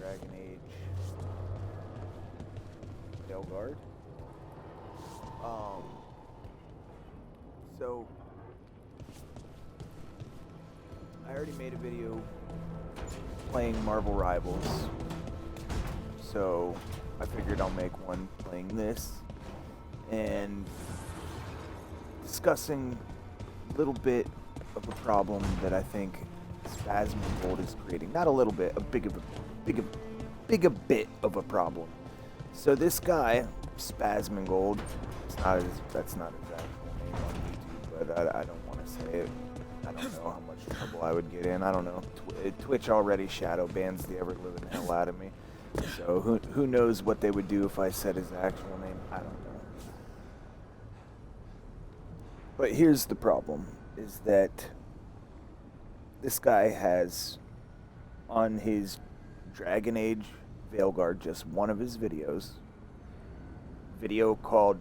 Dragon Age Veilguard. Um, so I already made a video playing Marvel Rivals, so I figured I'll make one playing this and discussing a little bit of a problem that I think Spz-Man-Gold is creating. Not a little bit, a big a bit of a problem. So this guy, Spz-Man-Gold, that's not his actual name on YouTube, but I don't want to say it. I don't know how much trouble I would get in. I don't know. Twitch already shadow bans the ever living hell out of me. So who knows what they would do if I said his actual name? I don't know. But here's the problem, is that this guy has on his Dragon Age Veilguard, just one of his videos, video called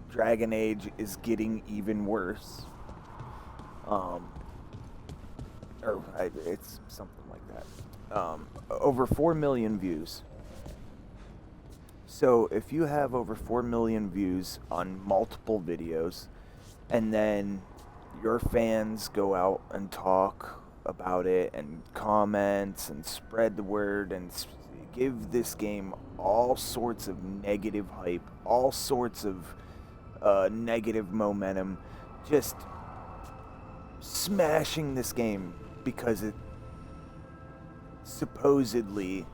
Dragon Age is Getting Even Worse. It's something like that. Over 4 million views. So if you have over 4 million views on multiple videos, and then your fans go out and talk about it and comments and spread the word and give this game all sorts of negative hype, all sorts of negative momentum, just smashing this game because it supposedly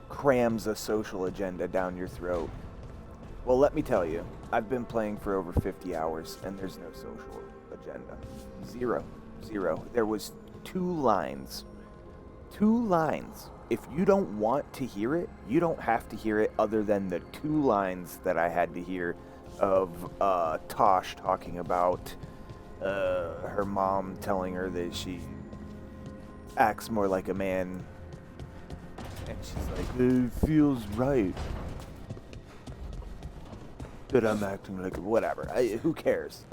crams a social agenda down your throat. Well, let me tell you, I've been playing for over 50 hours and there's no social agenda. Zero. There was two lines. If you don't want to hear it, you don't have to hear it, other than the 2 lines that I had to hear of Tosh talking about her mom telling her that she acts more like a man, and she's like, it feels right that I'm acting like whatever. Who cares?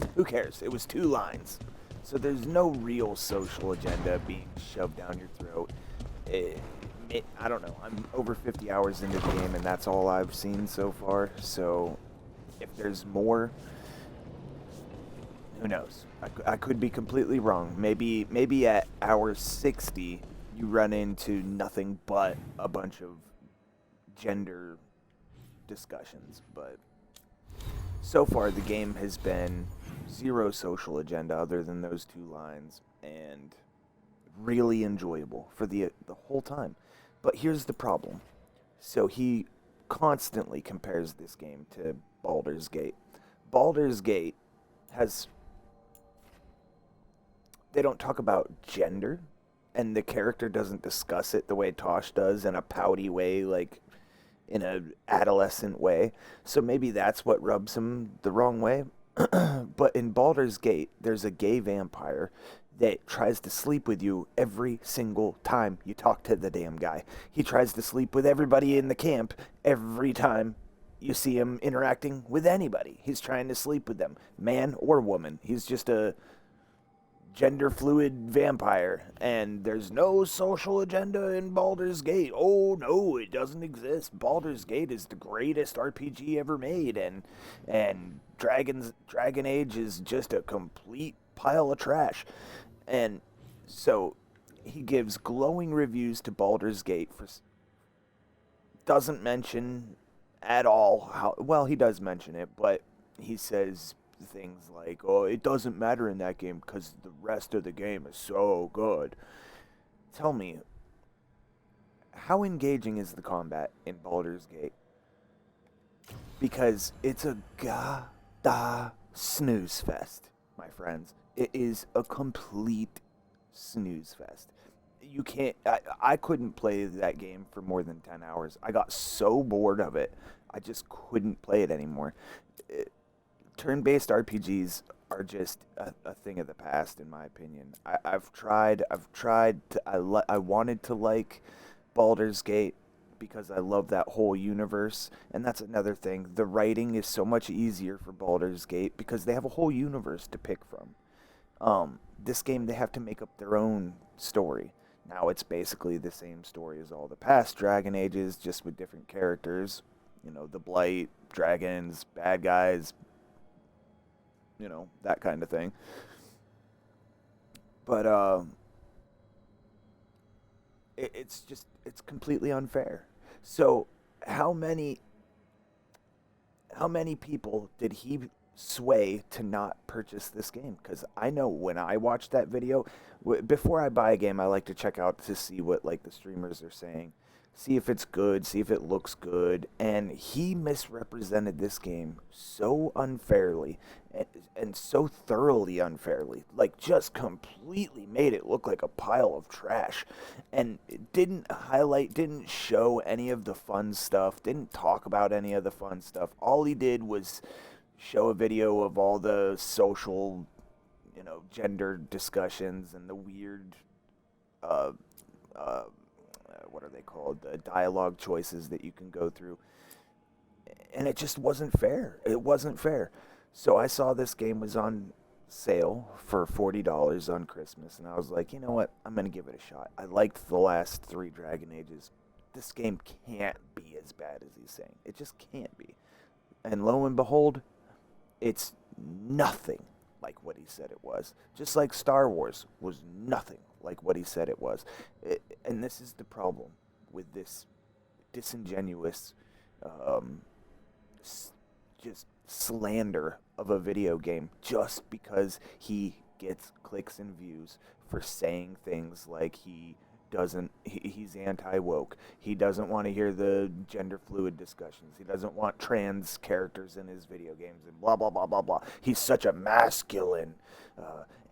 It was 2 lines. So there's no real social agenda being shoved down your throat. I don't know. I'm over 50 hours into the game, and that's all I've seen so far. So if there's more, who knows? I could be completely wrong. Maybe at hour 60, you run into nothing but a bunch of gender discussions. But so far, the game has been zero social agenda other than those 2 lines, and really enjoyable for the whole time. But here's the problem. So he constantly compares this game to Baldur's Gate. Baldur's Gate has... They don't talk about gender, and the character doesn't discuss it the way Tosh does, in a pouty way, like in an adolescent way. So maybe that's what rubs him the wrong way. But in Baldur's Gate, there's a gay vampire that tries to sleep with you every single time you talk to the damn guy. He tries to sleep with everybody in the camp every time you see him interacting with anybody. He's trying to sleep with them, man or woman. He's just a gender fluid vampire, and there's no social agenda in Baldur's Gate. Oh no, it doesn't exist. Baldur's Gate is the greatest RPG ever made, and Dragon Age is just a complete pile of trash. And so he gives glowing reviews to Baldur's Gate doesn't mention at all how well. He does mention it, but he says things like, oh, it doesn't matter in that game because the rest of the game is so good. Tell me, how engaging is the combat in Baldur's Gate? Because it's a goddamn snooze fest, my friends. It is a complete snooze fest. You can't... I couldn't play that game for more than 10 hours. I got so bored of it, I just couldn't play it anymore. Turn-based RPGs are just a thing of the past, in my opinion. I wanted to like Baldur's Gate because I love that whole universe, and that's another thing. The writing is so much easier for Baldur's Gate because they have a whole universe to pick from. This game, they have to make up their own story. Now it's basically the same story as all the past Dragon Ages, just with different characters. You know, the Blight, dragons, bad guys, that kind of thing. But it's completely unfair. So how many how many people did he sway to not purchase this game? Because I know when I watch that video, before I buy a game, I like to check out to see what like the streamers are saying, see if it's good, see if it looks good. And he misrepresented this game so unfairly and so thoroughly unfairly, like just completely made it look like a pile of trash, and it didn't highlight, didn't show any of the fun stuff, didn't talk about any of the fun stuff. All he did was show a video of all the social, gender discussions and the weird, uh, uh, what are they called? The dialogue choices that you can go through. And it just wasn't fair. It wasn't fair. So I saw this game was on sale for $40 on Christmas, and I was like, you know what? I'm going to give it a shot. I liked the last three Dragon Ages. This game can't be as bad as he's saying. It just can't be. And lo and behold, it's nothing like what he said it was. Just like Star Wars was nothing like what he said it was. And this is the problem with this disingenuous, um, just slander of a video game just because he gets clicks and views for saying things like he's anti-woke. He doesn't want to hear the gender fluid discussions. He doesn't want trans characters in his video games and blah, blah, blah, blah, blah. He's such a masculine,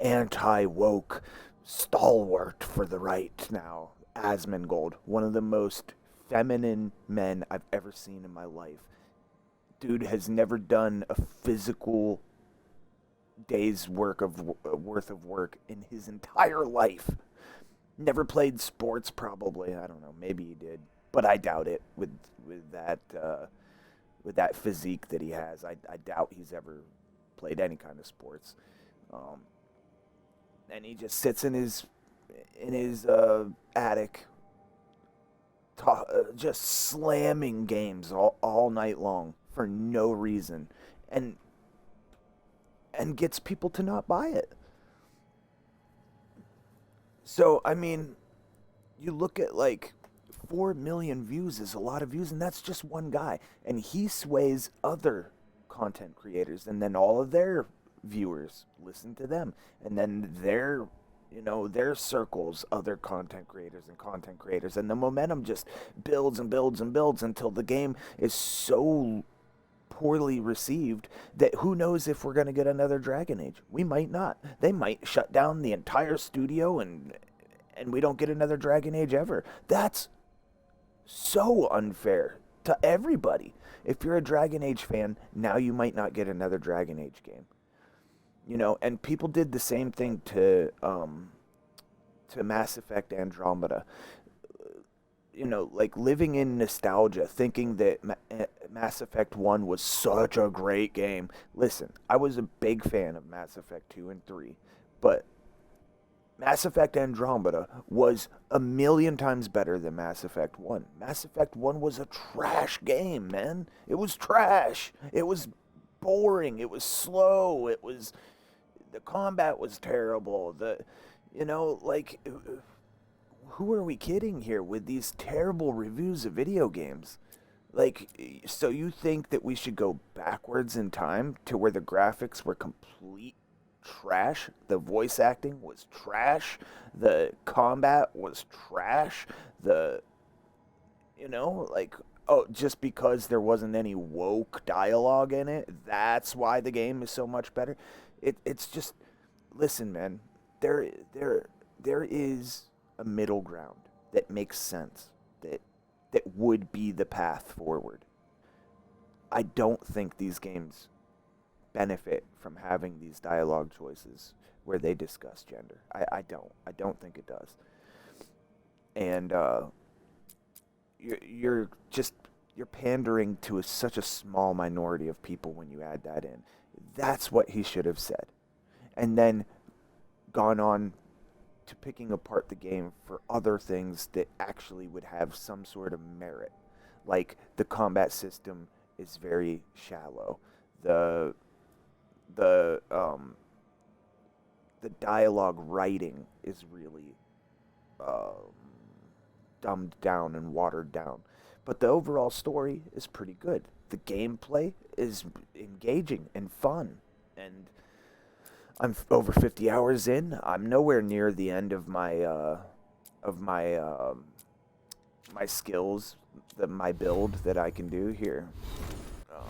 anti-woke stalwart for the right now. Spz-Man-Gold, one of the most feminine men I've ever seen in my life. Dude has never done a physical day's worth of work in his entire life. Never played sports, probably. I don't know. Maybe he did, but I doubt it. With that physique that he has, I doubt he's ever played any kind of sports. Um, and he just sits in his attic, just slamming games all night long for no reason, and gets people to not buy it. So, I mean, you look at like 4 million views is a lot of views, and that's just one guy. And he sways other content creators, and then all of their viewers listen to them. And then their circles, other content creators, and the momentum just builds and builds and builds until the game is so poorly received that who knows if we're going to get another Dragon Age. We might not. They might shut down the entire studio and we don't get another Dragon Age ever. That's so unfair to everybody. If you're a Dragon Age fan, now you might not get another Dragon Age game. And people did the same thing to Mass Effect Andromeda. Like living in nostalgia, thinking that Mass Effect 1 was such a great game. Listen, I was a big fan of Mass Effect 2 and 3, but Mass Effect Andromeda was a million times better than Mass Effect 1. Mass Effect 1 was a trash game, man. It was trash. It was boring. It was slow. The combat was terrible. Like, who are we kidding here with these terrible reviews of video games? Like, so you think that we should go backwards in time to where the graphics were complete trash, the voice acting was trash, the combat was trash, like, oh, just because there wasn't any woke dialogue in it, that's why the game is so much better? It's just, listen, man, there is a middle ground that makes sense, that would be the path forward. I don't think these games benefit from having these dialogue choices where they discuss gender. I don't. I don't think it does. And you're pandering to such a small minority of people when you add that in. That's what he should have said, and then gone on to picking apart the game for other things that actually would have some sort of merit. Like the combat system is very shallow. The the um the dialogue writing is really um, dumbed down and watered down. But the overall story is pretty good. The gameplay is engaging and fun. And I'm over 50 hours in. I'm nowhere near the end of my skills, my build that I can do here. Um,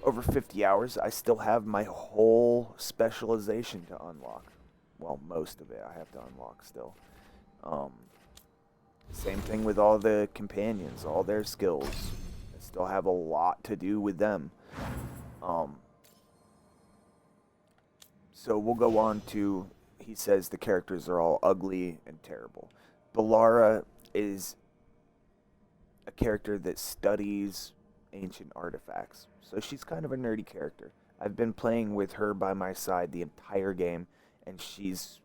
Over 50 hours, I still have my whole specialization to unlock. Well, most of it I have to unlock still. Um, Same thing with all the companions, all their skills. I still have a lot to do with them. Um, so we'll go on to. He says the characters are all ugly and terrible. Balara is a character that studies ancient artifacts. So she's kind of a nerdy character. I've been playing with her by my side the entire game, and she's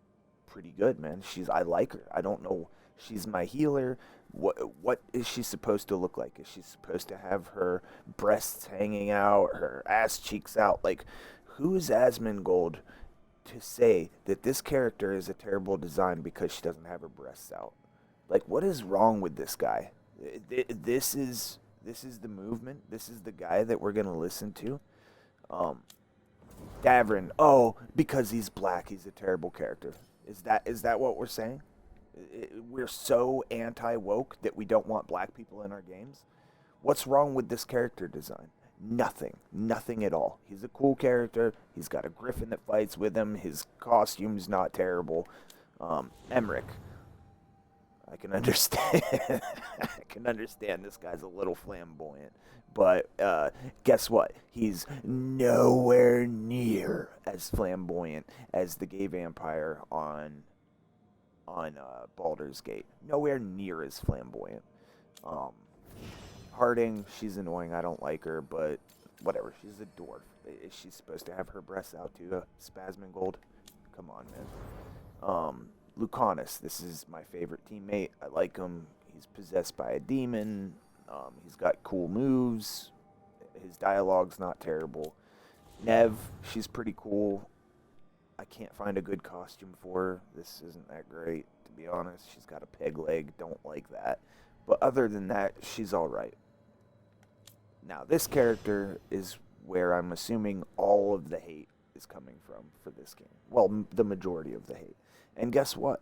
pretty good, man. I like her. I don't know. She's my healer. What is she supposed to look like? Is she supposed to have her breasts hanging out, her ass cheeks out? Like, who is Asmongold to say that this character is a terrible design because she doesn't have her breasts out? Like, what is wrong with this guy? This is the movement. This is the guy that we're gonna listen to. Um, Davrin. Oh, because he's black, he's a terrible character. Is that what we're saying? We're so anti woke that we don't want black people in our games. What's wrong with this character design? Nothing. Nothing at all. He's a cool character. He's got a griffin that fights with him. His costume's not terrible. Emmerich. I can understand. I can understand this guy's a little flamboyant, but guess what? He's nowhere near as flamboyant as the gay vampire on Baldur's Gate. Nowhere near as flamboyant. Um, Harding, she's annoying. I don't like her, but whatever. She's a dwarf. Is she supposed to have her breasts out too? Spz-Man-Gold? Come on, man. Lucanus, this is my favorite teammate. I like him. He's possessed by a demon. He's got cool moves. His dialogue's not terrible. Nev, she's pretty cool. I can't find a good costume for her. This isn't that great, to be honest. She's got a peg leg. Don't like that. But other than that, she's alright. Now, this character is where I'm assuming all of the hate is coming from for this game. Well, the majority of the hate. And guess what?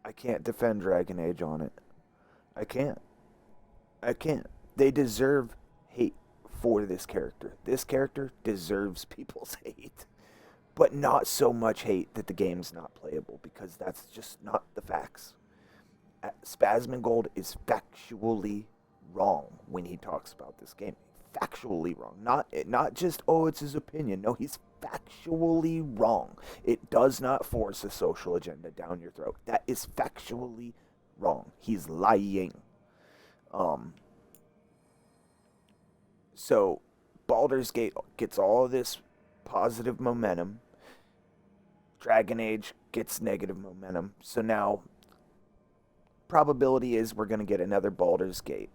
I can't defend Dragon Age on it. I can't. I can't. They deserve hate for this character. This character deserves people's hate. But not so much hate that the game's not playable, because that's just not the facts. Spz-Man-Gold is factually wrong when he talks about this game. Factually wrong. Not just, oh, it's his opinion. No, he's factually wrong. It does not force a social agenda down your throat. That is factually wrong. He's lying. So Baldur's Gate gets all of this positive momentum. Dragon Age gets negative momentum. So now probability is we're going to get another Baldur's Gate.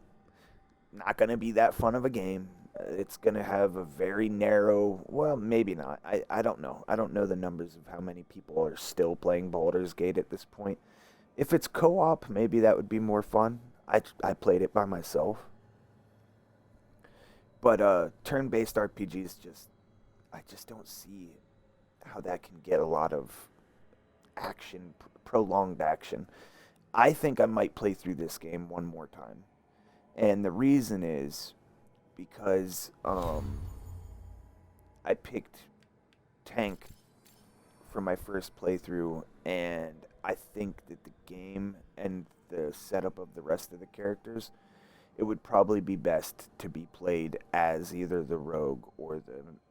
Not going to be that fun of a game. It's going to have a very narrow, well, maybe not. I don't know. I don't know the numbers of how many people are still playing Baldur's Gate at this point. If it's co-op, maybe that would be more fun. I played it by myself. But turn-based RPGs I just don't see how that can get a lot of action, prolonged action. I think I might play through this game one more time. And the reason is because I picked tank for my first playthrough, and I think that the game and the setup of the rest of the characters, it would probably be best to be played as either the rogue or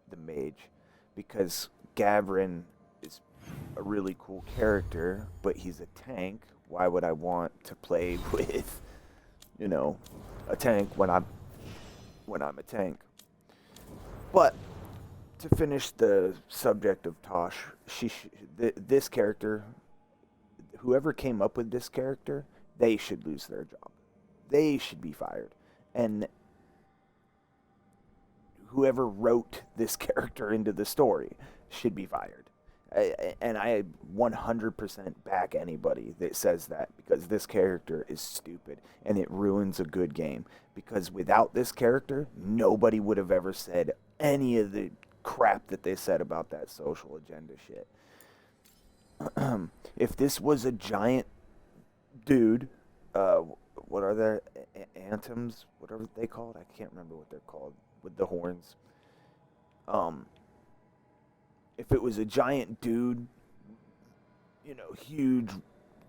the mage, because Gavrin is a really cool character, but he's a tank. Why would I want to play with, a tank when I'm a tank? But to finish the subject of Tosh, this character, whoever came up with this character, they should lose their job. They should be fired. And whoever wrote this character into the story should be fired. And I 100% back anybody that says that, because this character is stupid and it ruins a good game. Because without this character, nobody would have ever said any of the crap that they said about that social agenda shit. If this was a giant dude, what are their anthems? Whatever they called, I can't remember what they're called with the horns. If it was a giant dude, huge,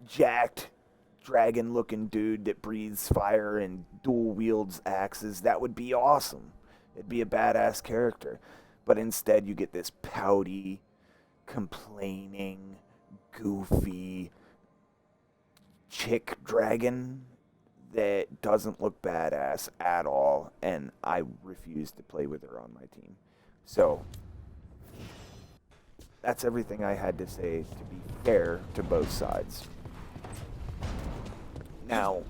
jacked, dragon-looking dude that breathes fire and dual wields axes, that would be awesome. It'd be a badass character. But instead, you get this pouty, complaining, goofy chick dragon that doesn't look badass at all, and I refuse to play with her on my team. So that's everything I had to say, to be fair to both sides. Now,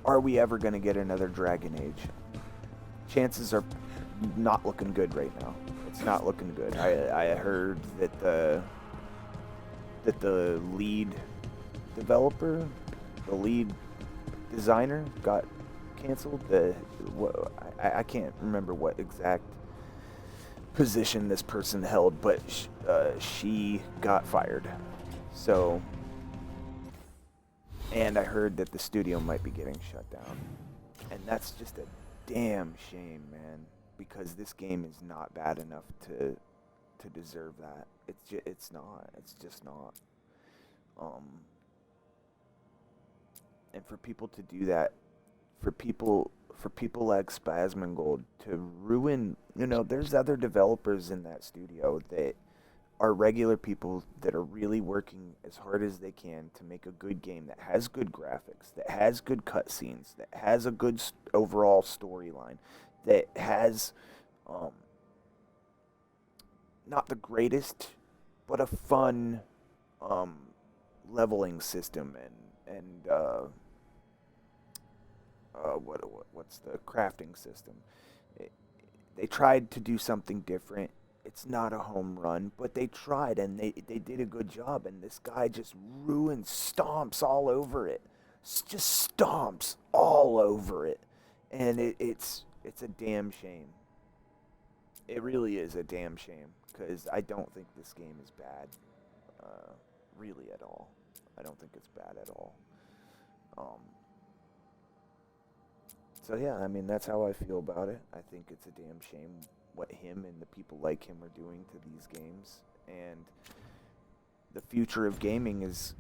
are we ever going to get another Dragon Age? Chances are not looking good right now. It's not looking good. I heard that the lead developer, the lead designer got canceled. I can't remember what exact position this person held, but she got fired. So, and I heard that the studio might be getting shut down, and that's just a damn shame, man, because this game is not bad enough to deserve that. It's not. It's just not. And for people to do that, for people like Spz-Man-Gold to ruin, there's other developers in that studio that are regular people that are really working as hard as they can to make a good game that has good graphics, that has good cutscenes, that has a good overall storyline, that has not the greatest, but a fun leveling system and what's the crafting system. They tried to do something different. It's not a home run, but they tried, and they did a good job, and this guy just stomps all over it. Just stomps all over it. And it's a damn shame. It really is a damn shame, because I don't think this game is bad, really at all. I don't think it's bad at all. So yeah, I mean, that's how I feel about it. I think it's a damn shame what him and the people like him are doing to these games, and the future of gaming is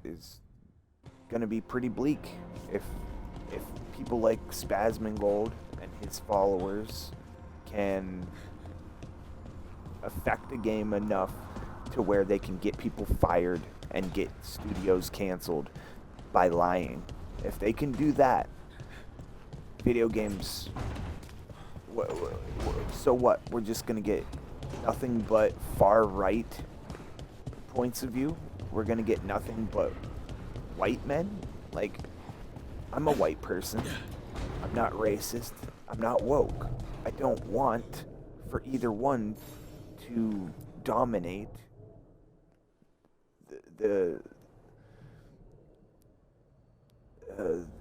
going to be pretty bleak if people like Spz-Man-Gold and his followers can affect a game enough to where they can get people fired and get studios canceled by lying. If they can do that, video games, so what? We're just going to get nothing but far-right points of view? We're going to get nothing but white men? Like, I'm a white person. I'm not racist. I'm not woke. I don't want for either one to dominate the